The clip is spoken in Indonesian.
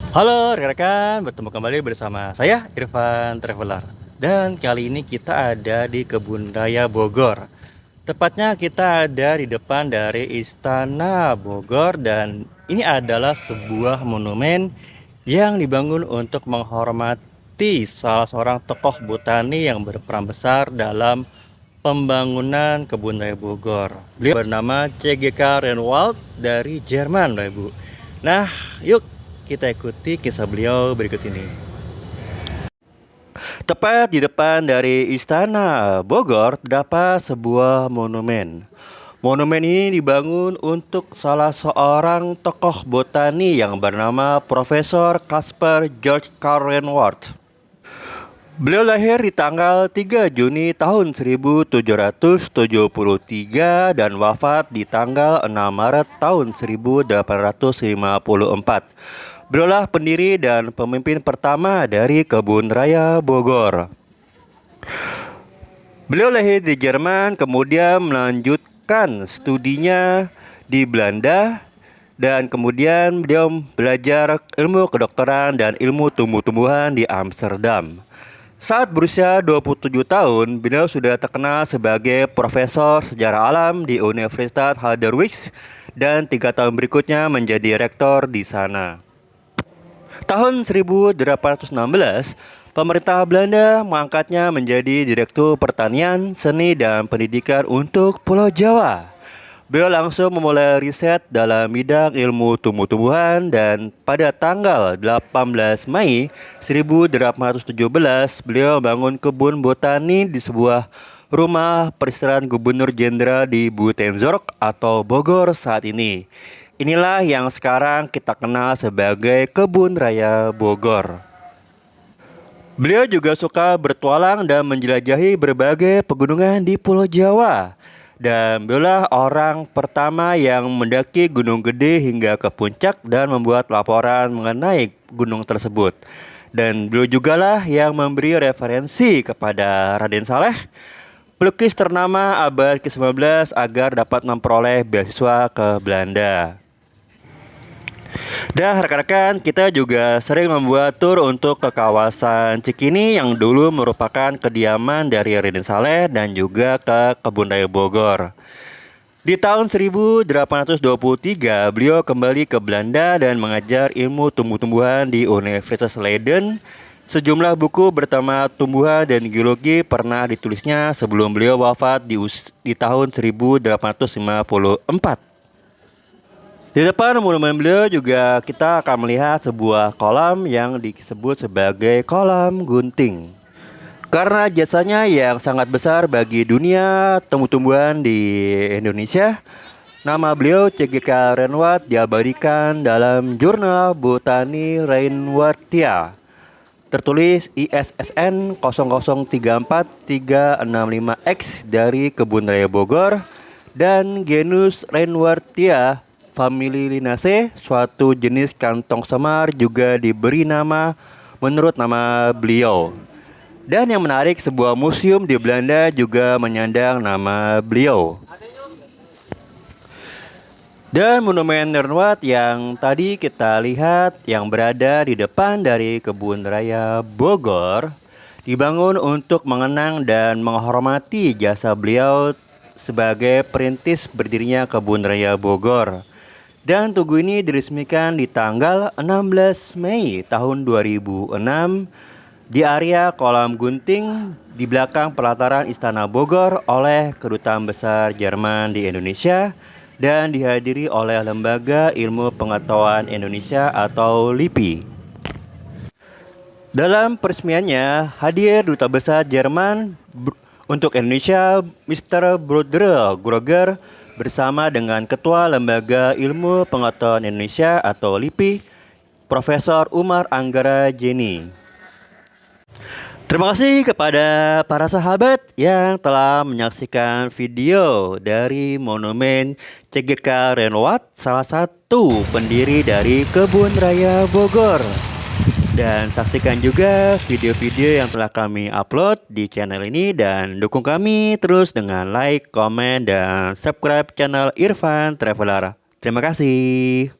Halo rekan-rekan, bertemu kembali bersama saya Irfan Traveler. Dan kali ini kita ada di Kebun Raya Bogor. Tepatnya kita ada di depan dari Istana Bogor dan ini adalah sebuah monumen yang dibangun untuk menghormati salah seorang tokoh botani yang berperan besar dalam pembangunan Kebun Raya Bogor. Beliau bernama C.G.K. Renwald dari Jerman, Bapak Ibu. Nah, yuk kita ikuti kisah beliau berikut ini. Tepat di depan dari Istana Bogor terdapat sebuah monumen. Monumen ini dibangun untuk salah seorang tokoh botani yang bernama Profesor Caspar Georg Karl Renwald. Beliau lahir di tanggal 3 Juni tahun 1773 dan wafat di tanggal 6 Maret tahun 1854. Beliaulah pendiri dan pemimpin pertama dari Kebun Raya Bogor. Beliau lahir di Jerman, kemudian melanjutkan studinya di Belanda, dan kemudian beliau belajar ilmu kedokteran dan ilmu tumbuh-tumbuhan di Amsterdam. Saat berusia 27 tahun, beliau sudah terkenal sebagai profesor sejarah alam di Universitas Heidelberg dan 3 tahun berikutnya menjadi rektor di sana. Tahun 1816, pemerintah Belanda mengangkatnya menjadi Direktur Pertanian, Seni, dan Pendidikan untuk Pulau Jawa. Beliau langsung memulai riset dalam bidang ilmu tumbuh-tumbuhan dan pada tanggal 18 Mei 1817 beliau membangun kebun botani di sebuah rumah peristirahatan Gubernur Jenderal di Buitenzorg atau Bogor saat ini. Inilah yang sekarang kita kenal sebagai Kebun Raya Bogor. Beliau juga suka bertualang dan menjelajahi berbagai pegunungan di Pulau Jawa. Dan beliaulah orang pertama yang mendaki Gunung Gede hingga ke puncak dan membuat laporan mengenai gunung tersebut. Dan beliau jugalah yang memberi referensi kepada Raden Saleh, pelukis ternama abad ke-19 agar dapat memperoleh beasiswa ke Belanda. Dan rekan-rekan, kita juga sering membuat tur untuk ke kawasan Cikini yang dulu merupakan kediaman dari Raden Saleh dan juga ke Kebun Raya Bogor. Di tahun 1823, beliau kembali ke Belanda dan mengajar ilmu tumbuh-tumbuhan di Universitas Leiden. Sejumlah buku bertema tumbuhan dan geologi pernah ditulisnya sebelum beliau wafat di tahun 1854. Di depan monumen beliau juga kita akan melihat sebuah kolam yang disebut sebagai kolam gunting. Karena jasanya yang sangat besar bagi dunia tumbuh-tumbuhan di Indonesia, nama beliau C.G.K. Renwald diabadikan dalam jurnal Botani Reinwardtia. Tertulis ISSN 0034365X dari Kebun Raya Bogor dan genus Reinwardtia famili Linaceae, suatu jenis kantong semar juga diberi nama menurut nama beliau. Dan yang menarik, sebuah museum di Belanda juga menyandang nama beliau. Dan monumen Renwald yang tadi kita lihat yang berada di depan dari Kebun Raya Bogor dibangun untuk mengenang dan menghormati jasa beliau sebagai perintis berdirinya Kebun Raya Bogor. Dan tugu ini diresmikan di tanggal 16 Mei tahun 2006 di area kolam gunting di belakang pelataran Istana Bogor oleh Kedutaan Besar Jerman di Indonesia dan dihadiri oleh Lembaga Ilmu Pengetahuan Indonesia atau LIPI. Dalam peresmiannya hadir Duta Besar Jerman untuk Indonesia Mr. Brodre Groger bersama dengan Ketua Lembaga Ilmu Pengetahuan Indonesia atau LIPI, Profesor Umar Anggara Jeni. Terima kasih kepada para sahabat yang telah menyaksikan video dari monumen C.G.K. Renwald, salah satu pendiri dari Kebun Raya Bogor. Dan saksikan juga video-video yang telah kami upload di channel ini dan dukung kami terus dengan like, komen, dan subscribe channel Irfan Traveler. Terima kasih.